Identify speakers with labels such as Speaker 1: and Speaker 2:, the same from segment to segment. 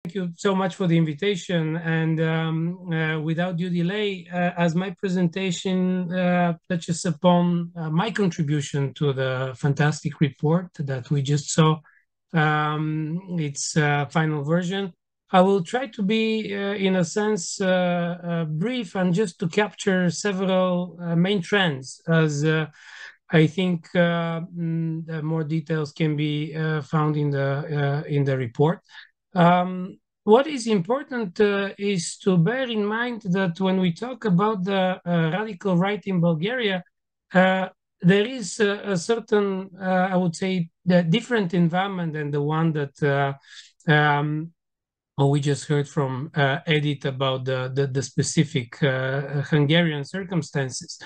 Speaker 1: Thank you so much for the invitation. And without due delay, as my presentation touches upon my contribution to the fantastic report that we just saw, its final version, I will try to be, in a sense, brief and just to capture several main trends, as I think more details can be found in the report. What is important is to bear in mind that when we talk about the radical right in Bulgaria, there is a certain, I would say, the different environment than the one that we just heard from Edith about the specific Hungarian circumstances.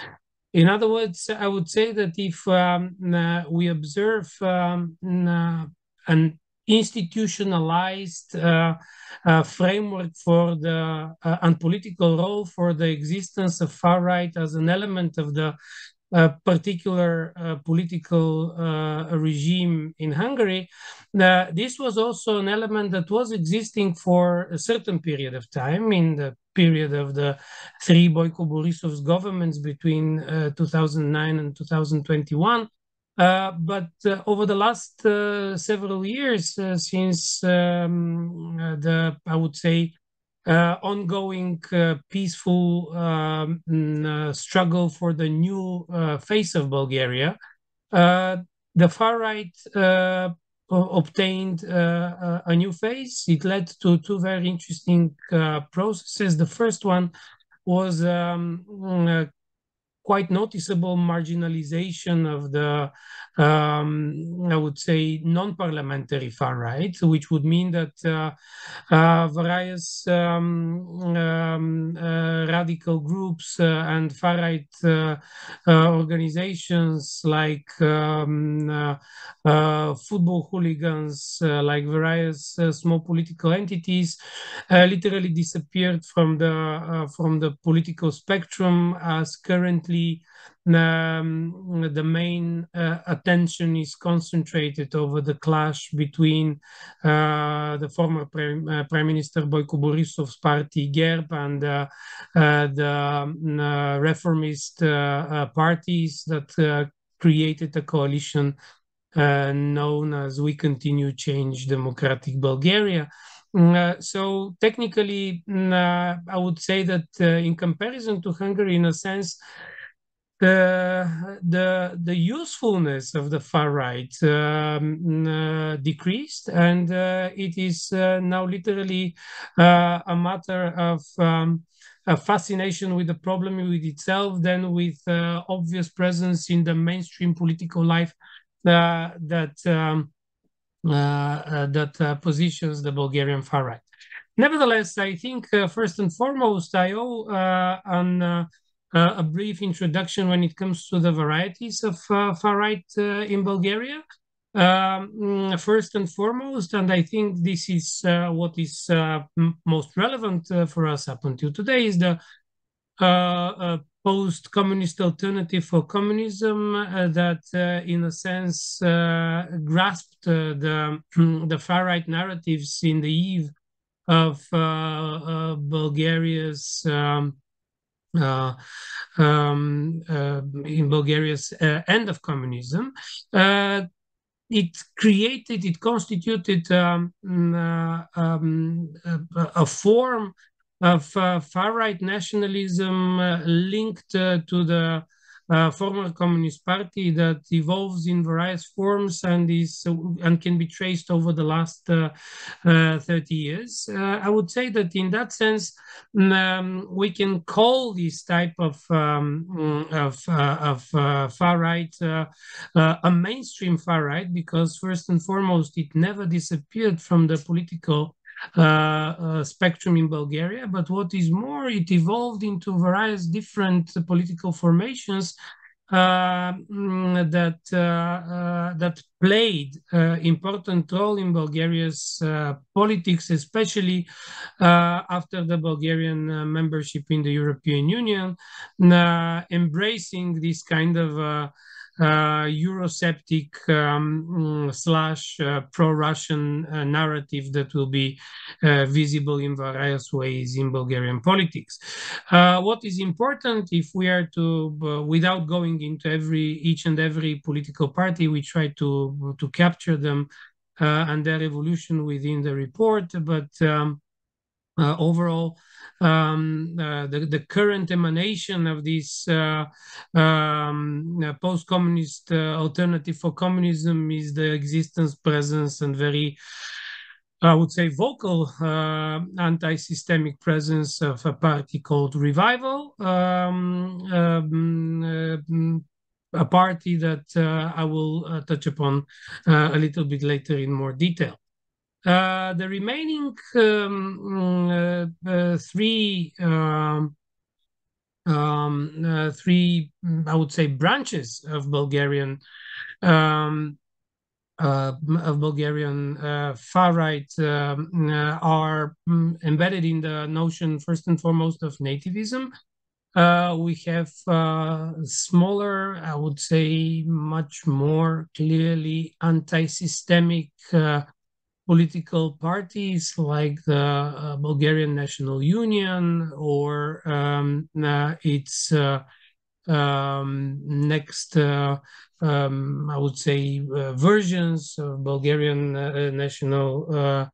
Speaker 1: In other words, I would say that if we observe an institutionalized framework for the and political role for the existence of far right as an element of the particular political regime in Hungary. This was also an element that was existing for a certain period of time, in the period of the three Boyko Borisov's governments between 2009 and 2021. But over the last several years, since I would say, ongoing peaceful struggle for the new face of Bulgaria, the far right obtained a new face. It led to two very interesting processes. The first one was quite noticeable marginalization of the, I would say, non-parliamentary far right, which would mean that various radical groups and far right organizations like football hooligans, like various small political entities, literally disappeared from the political spectrum, as currently the main attention is concentrated over the clash between the former Prime Minister Boyko Borisov's party GERB and the reformist parties that created a coalition known as We Continue Change Democratic Bulgaria. So technically, I would say that in comparison to Hungary, in a sense, the usefulness of the far right decreased, and it is now literally a matter of a fascination with the problem with itself than with obvious presence in the mainstream political life that positions the Bulgarian far right. Nevertheless, I think first and foremost, I owe a brief introduction when it comes to the varieties of far right in Bulgaria. First and foremost, and I think this is what is most relevant for us up until today, is the post-communist alternative for communism that, in a sense, grasped the far-right narratives in the eve of Bulgaria's end of communism. It constituted a form of far-right nationalism linked to the former Communist Party that evolves in various forms and can be traced over the last 30 years. I would say that in that sense, we can call this type of far right a mainstream far right, because first and foremost, it never disappeared from the political spectrum in Bulgaria, but what is more, it evolved into various different political formations that played important role in Bulgaria's politics, especially after the Bulgarian membership in the European Union, embracing this kind of Eurosceptic slash pro-Russian narrative that will be visible in various ways in Bulgarian politics. What is important, if we are to, without going into each and every political party, we try to capture them and their evolution within the report, but overall, the current emanation of this post-communist alternative for communism is the existence, presence, and very, I would say, vocal anti-systemic presence of a party called Revival, a party that I will touch upon a little bit later in more detail. The remaining three, I would say, branches of Bulgarian far right are embedded in the notion, first and foremost, of nativism. We have smaller, I would say, much more clearly anti-systemic political parties like the Bulgarian National Union or its next, I would say, versions of Bulgarian National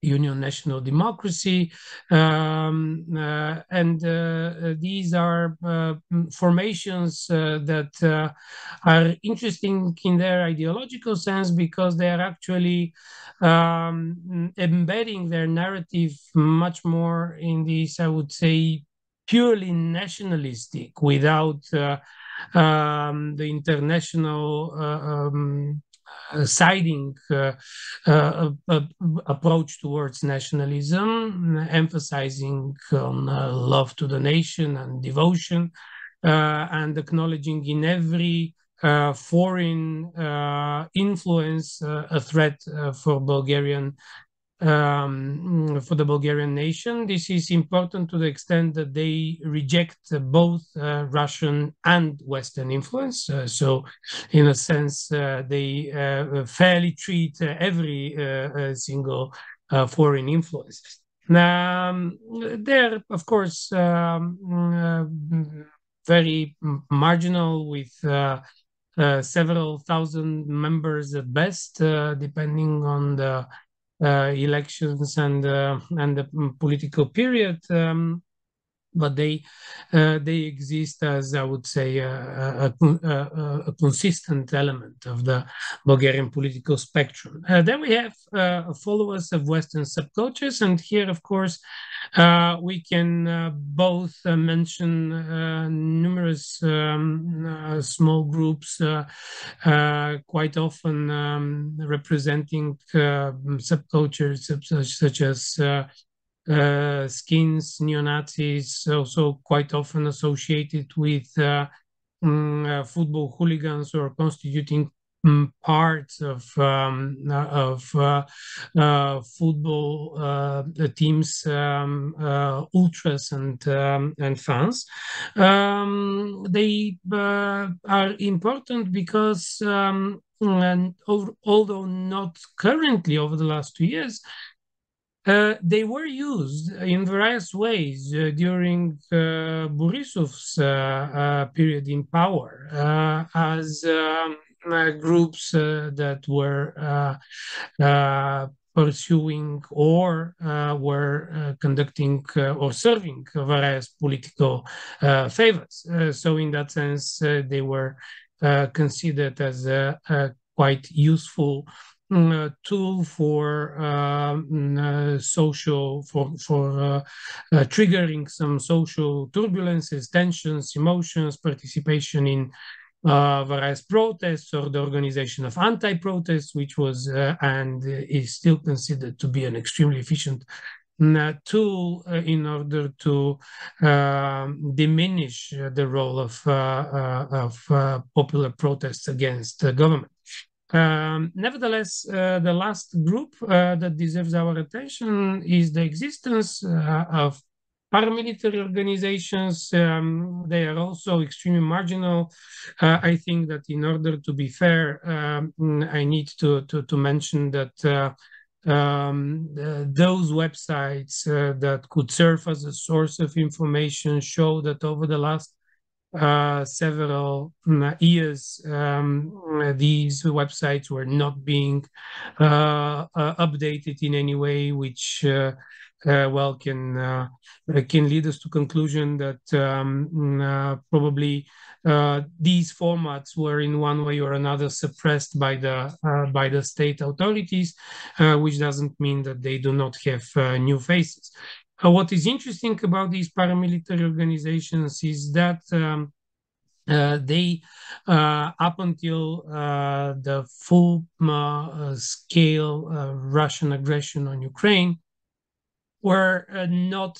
Speaker 1: Union, National Democracy, and these are formations that are interesting in their ideological sense because they are actually embedding their narrative much more in this, I would say, purely nationalistic, without the international siding approach towards nationalism, emphasizing on love to the nation and devotion, and acknowledging in every foreign influence a threat for the Bulgarian nation. This is important to the extent that they reject both Russian and Western influence. So, in a sense, they fairly treat every single foreign influence. They're, of course, very marginal, with several thousand members at best, depending on the elections and the political period, but they exist as, I would say, a consistent element of the Bulgarian political spectrum. Then we have followers of Western subcultures, and here, of course, we can both mention numerous small groups, quite often representing subcultures such as skins, neo-Nazis, also quite often associated with football hooligans or constituting parts of football teams, ultras and fans. They are important because, and although not currently over the last 2 years, they were used in various ways during Borisov's period in power as groups that were pursuing or were conducting or serving various political favors. So in that sense, they were considered as a quite useful tool for triggering some social turbulences, tensions, emotions, participation in various protests or the organization of anti-protests, which was and is still considered to be an extremely efficient tool in order to diminish the role of popular protests against the government. Nevertheless, the last group that deserves our attention is the existence of Paramilitary organizations, they are also extremely marginal. I think that in order to be fair, I need to mention that those websites that could serve as a source of information show that over the last several years, these websites were not being updated in any way, which well can lead us to conclusion that probably these formats were in one way or another suppressed by the state authorities, which doesn't mean that they do not have new faces. What is interesting about these paramilitary organizations is that they, up until the full scale Russian aggression on Ukraine, were not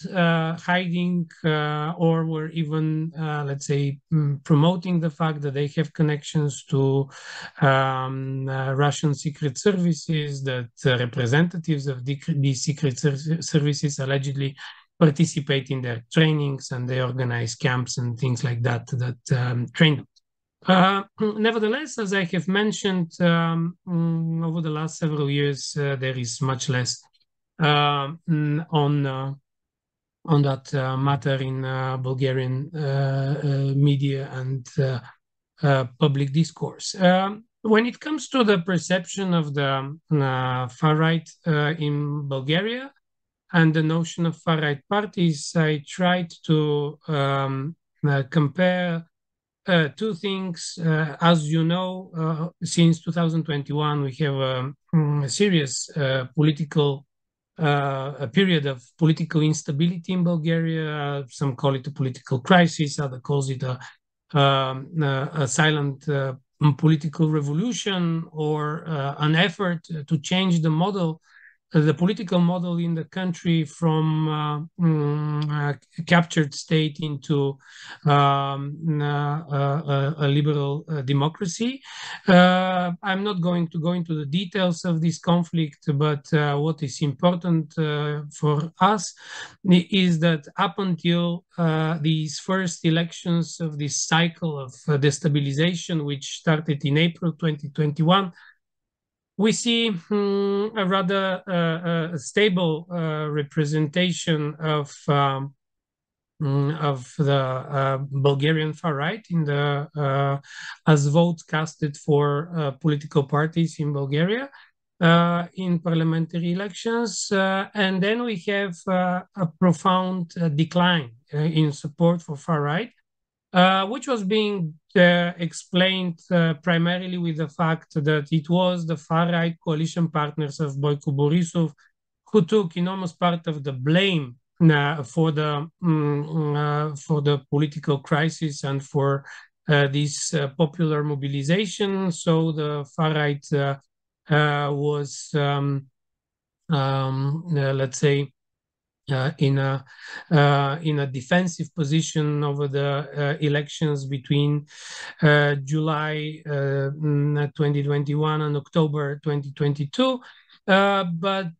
Speaker 1: hiding or were even, let's say, promoting the fact that they have connections to Russian secret services, that representatives of these secret services allegedly participate in their trainings and they organize camps and things like that train them. Nevertheless, as I have mentioned, over the last several years, there is much less on that matter in Bulgarian media and public discourse. When it comes to the perception of the far right in Bulgaria and the notion of far right parties, I tried to compare two things. As you know, since 2021, we have a serious political a period of political instability in Bulgaria. Some call it a political crisis, others calls it a silent political revolution, or an effort to change the model, the political model in the country from a captured state into a liberal democracy. I'm not going to go into the details of this conflict, but what is important for us is that up until these first elections of this cycle of destabilization, which started in April 2021, we see a rather stable representation of the Bulgarian far right in the as votes casted for political parties in Bulgaria in parliamentary elections, and then we have a profound decline in support for far right. Which was being explained primarily with the fact that it was the far-right coalition partners of Boyko Borisov who took enormous part of the blame for the political crisis and for this popular mobilization. So the far-right was, let's say, in a defensive position over the elections between July 2021 and October 2022. But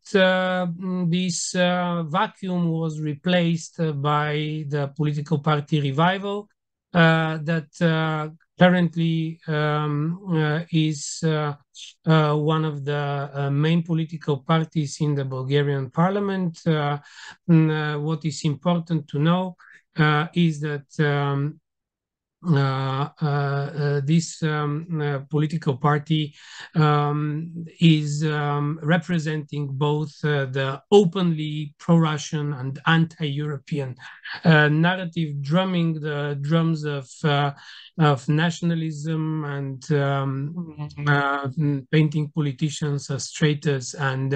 Speaker 1: this vacuum was replaced by the political party Revival that currently is one of the main political parties in the Bulgarian parliament. What is important to know is that this political party is representing both the openly pro-Russian and anti-European narrative, drumming the drums of nationalism and painting politicians as traitors, and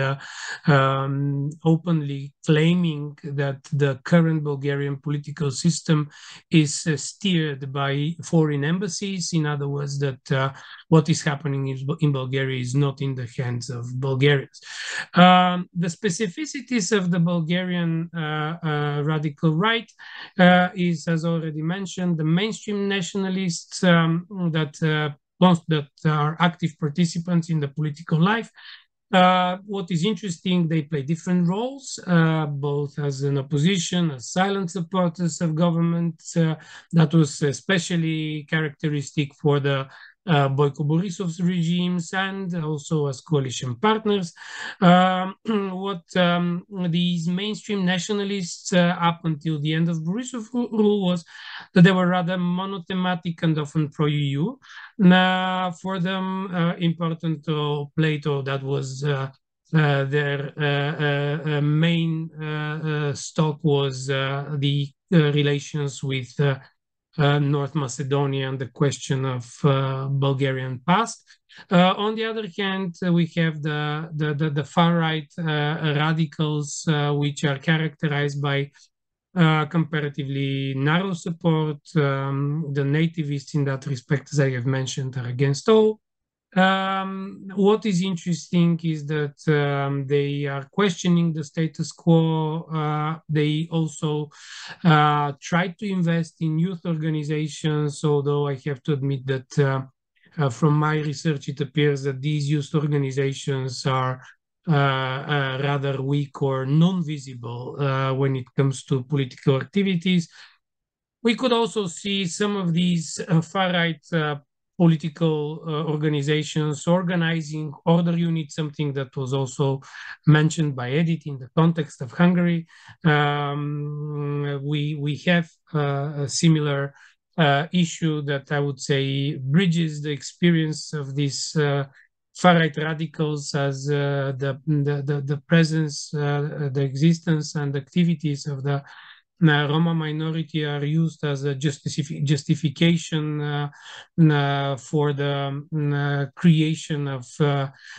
Speaker 1: openly claiming that the current Bulgarian political system is steered by foreign embassies. In other words, that what is happening in Bulgaria is not in the hands of Bulgarians. The specificities of the Bulgarian radical right is, as already mentioned, the mainstream nationalists that are active participants in the political life, What is interesting, they play different roles, both as an opposition, as silent supporters of government. That was especially characteristic for the Boyko Borisov's regimes, and also as coalition partners. What these mainstream nationalists, up until the end of Borisov rule, was that they were rather monothematic and often pro-EU. For them, important Plato, that was their main stock was the relations with North Macedonia and the question of Bulgarian past. On the other hand, we have the far right radicals, which are characterized by comparatively narrow support. The nativists, in that respect, as I have mentioned, are against all. What is interesting is that they are questioning the status quo. They also try to invest in youth organizations, although I have to admit that from my research, it appears that these youth organizations are rather weak or non-visible when it comes to political activities. We could also see some of these far-right political organizations organizing order units, something that was also mentioned by Edith in the context of Hungary. We have a similar issue that I would say bridges the experience of these far-right radicals as the presence, the existence and activities of the Roma minority are used as a justification for the creation of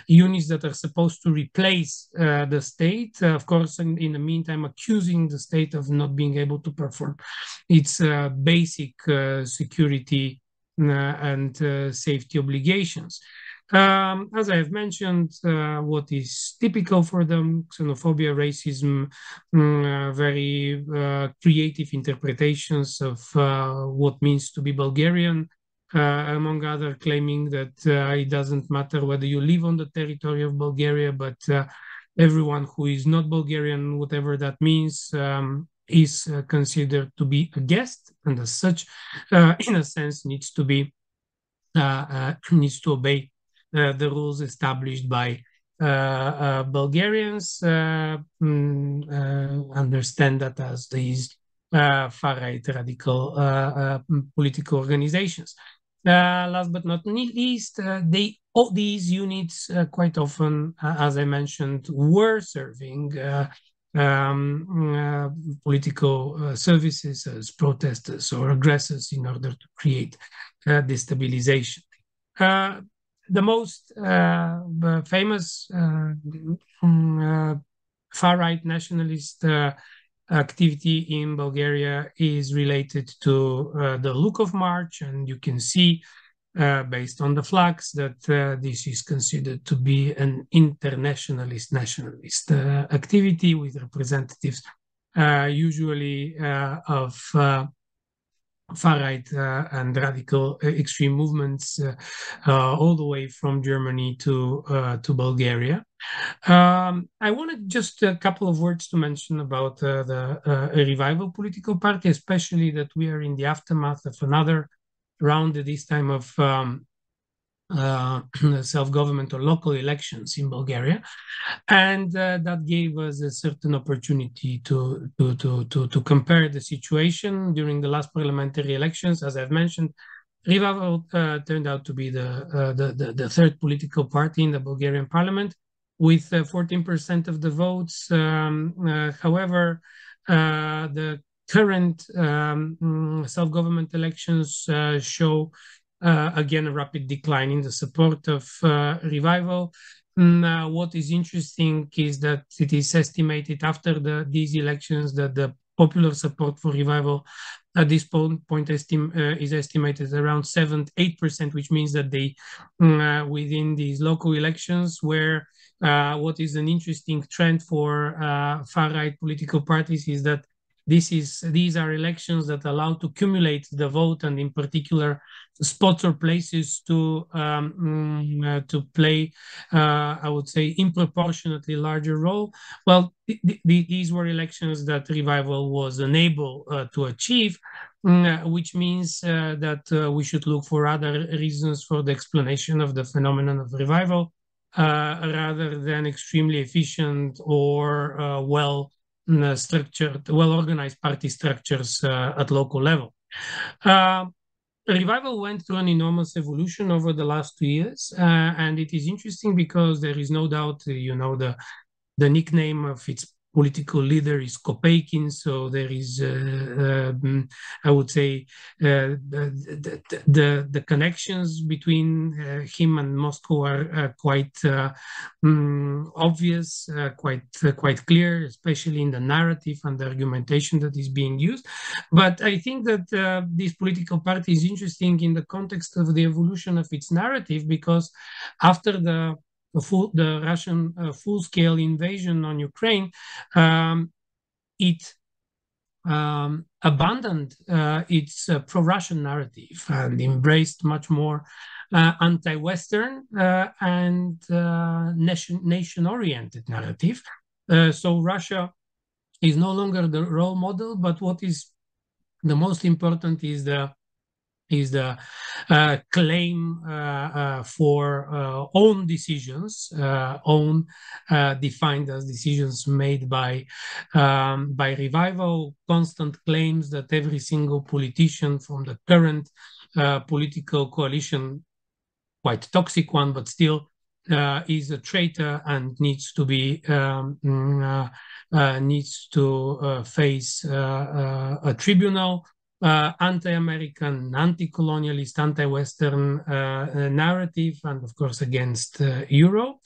Speaker 1: units that are supposed to replace the state. Of course, in the meantime, accusing the state of not being able to perform its basic security and safety obligations. As I have mentioned, what is typical for them, xenophobia, racism, very creative interpretations of what means to be Bulgarian, among other claiming that it doesn't matter whether you live on the territory of Bulgaria, but everyone who is not Bulgarian, whatever that means, is considered to be a guest, and as such, in a sense, needs to obey the rules established by Bulgarians. Understand that as these far-right radical political organizations. Last but not least, all these units quite often, as I mentioned, were serving political services as protesters or aggressors in order to create destabilization. The most famous far-right nationalist activity in Bulgaria is related to the Lukov March, and you can see based on the flags that this is considered to be an internationalist nationalist activity with representatives usually of far-right and radical extreme movements all the way from Germany to Bulgaria. I wanted just a couple of words to mention about the Revival political party, especially that we are in the aftermath of another round, this time of self-government or local elections in Bulgaria, and that gave us a certain opportunity to compare the situation during the last parliamentary elections. As I've mentioned, Revival turned out to be the third political party in the Bulgarian parliament with 14% of the votes. However, the current self-government elections show again a rapid decline in the support of Revival. What is interesting is that it is estimated after these elections that the popular support for Revival at this point is estimated around 7-8%, which means that they within these local elections, where what is an interesting trend for far-right political parties is that these are elections that allow to cumulate the vote, and in particular spots or places to play, I would say, improportionately larger role. Well, these were elections that Revival was unable to achieve, which means that we should look for other reasons for the explanation of the phenomenon of Revival, rather than extremely efficient or well-structured, well-organized party structures at local level. Revival went through an enormous evolution over the last 2 years, and it is interesting because there is no doubt, the nickname of its political leader is Kopeikin, so there is, I would say, the connections between him and Moscow are quite obvious, quite clear, especially in the narrative and the argumentation that is being used. But I think that this political party is interesting in the context of the evolution of its narrative, because after the Russian full-scale invasion on Ukraine, it abandoned its pro-Russian narrative and embraced much more anti-Western and nation-oriented narrative. So Russia is no longer the role model, but what is the most important is the claim for own decisions, defined as decisions made by Revival, constant claims that every single politician from the current political coalition, quite toxic one, but still is a traitor and needs to be face a tribunal. Anti-American, anti-colonialist, anti-Western narrative, and of course against Euro.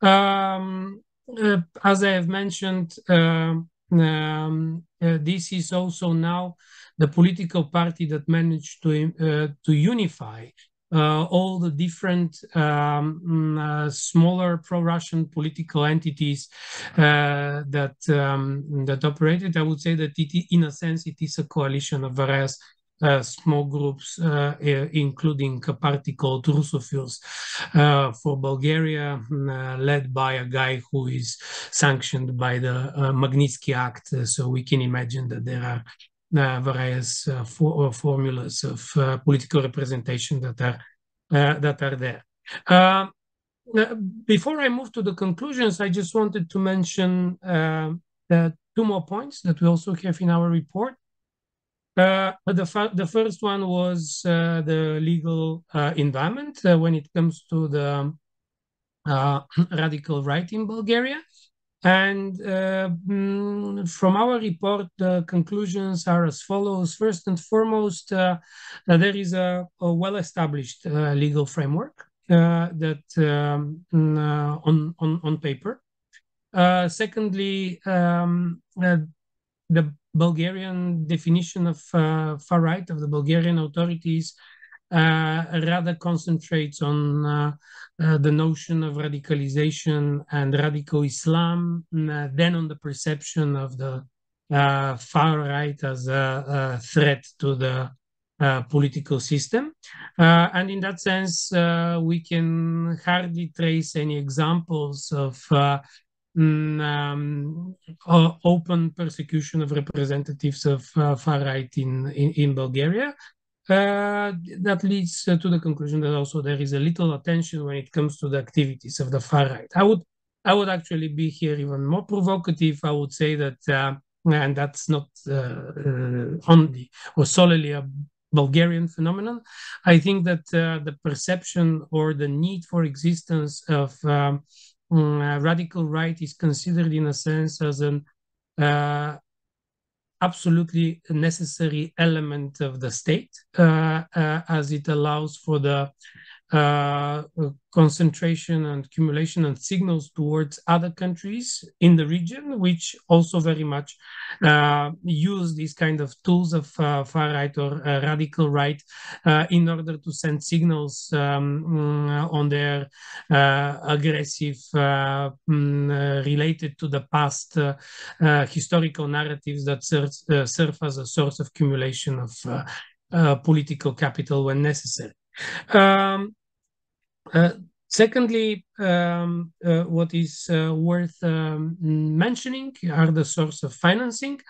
Speaker 1: As I have mentioned, this is also now the political party that managed to unify all the different smaller pro-Russian political entities that operated. I would say that in a sense, it is a coalition of various small groups, including a party called Russophiles for Bulgaria, led by a guy who is sanctioned by the Magnitsky Act. So we can imagine that there are various formulas of political representation that are there. Before I move to the conclusions, I just wanted to mention 2 more points that we also have in our report. The first one was the legal environment when it comes to the radical right in Bulgaria. And from our report, the conclusions are as follows. First and foremost, there is a well-established legal framework that on paper. Secondly, the Bulgarian definition of far right of the Bulgarian authorities rather concentrates on the notion of radicalization and radical Islam than on the perception of the far right as a threat to the political system. And in that sense, we can hardly trace any examples of open persecution of representatives of far right in Bulgaria. That leads to the conclusion that also there is a little attention when it comes to the activities of the far right. I would actually be here even more provocative. I would say that, and that's not only or solely a Bulgarian phenomenon. I think that the perception or the need for existence of radical right is considered in a sense as an absolutely necessary element of the state, as it allows for the concentration and accumulation and signals towards other countries in the region, which also very much use these kind of tools of far right or radical right in order to send signals on their aggressive, related to the past historical narratives that serve as a source of accumulation of political capital when necessary. Secondly, what is worth mentioning are the source of financing.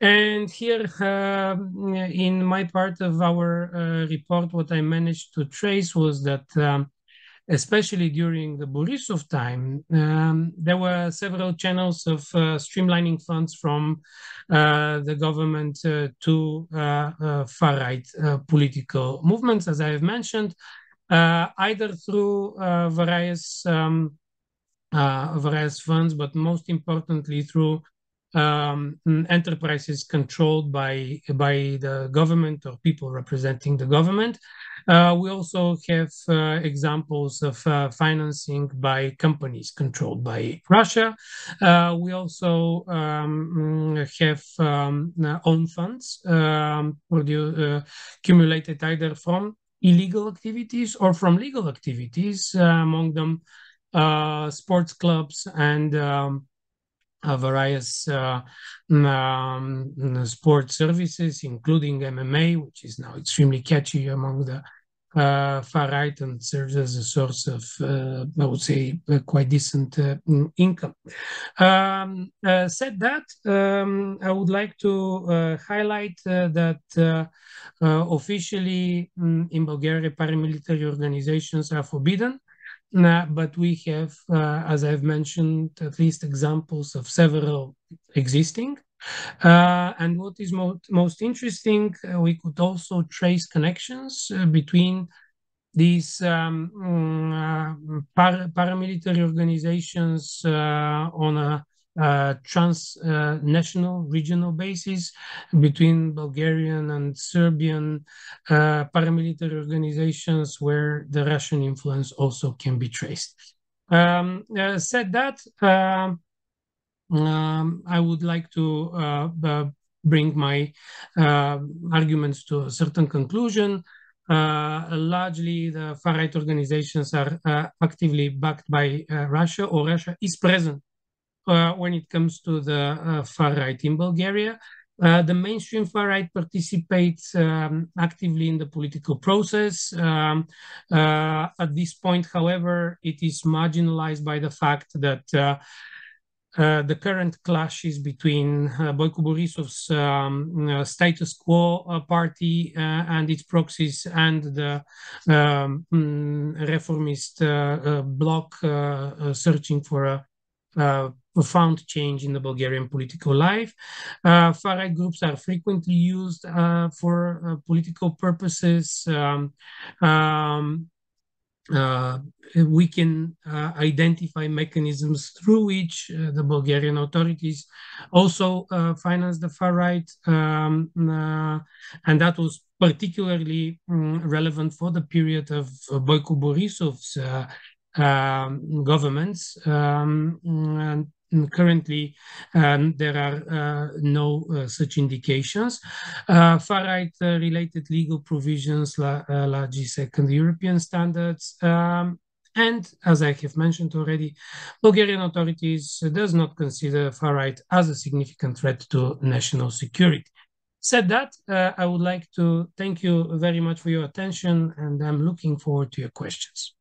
Speaker 1: And here, in my part of our report, what I managed to trace was that especially during the Borisov time, there were several channels of streamlining funds from the government to far-right political movements, as I have mentioned, either through various funds, but most importantly through enterprises controlled by the government or people representing the government. We also have examples of financing by companies controlled by Russia. We also have own funds accumulated either from illegal activities or from legal activities, among them sports clubs and various sport services, including MMA, which is now extremely catchy among the far right and serves as a source of, I would say, quite decent income. Said that, I would like to highlight that officially in Bulgaria, paramilitary organizations are forbidden. But we have, as I've mentioned, at least examples of several existing. And what is most interesting, we could also trace connections between these paramilitary organizations on a transnational regional basis between Bulgarian and Serbian paramilitary organizations where the Russian influence also can be traced. Said that, I would like to bring my arguments to a certain conclusion. Largely, the far-right organizations are actively backed by Russia, or Russia is present when it comes to the far-right in Bulgaria. The mainstream far-right participates actively in the political process. At this point, however, it is marginalized by the fact that the current clashes between Boyko Borisov's status quo party and its proxies and the reformist bloc searching for a profound change in the Bulgarian political life. Far-right groups are frequently used for political purposes. We can identify mechanisms through which the Bulgarian authorities also finance the far right, and that was particularly relevant for the period of Boyko Borisov's governments. And currently, there are no such indications. Far-right related legal provisions, GLOBSEC and the European standards, and as I have mentioned already, Bulgarian authorities does not consider far-right as a significant threat to national security. Said that, I would like to thank you very much for your attention, and I'm looking forward to your questions.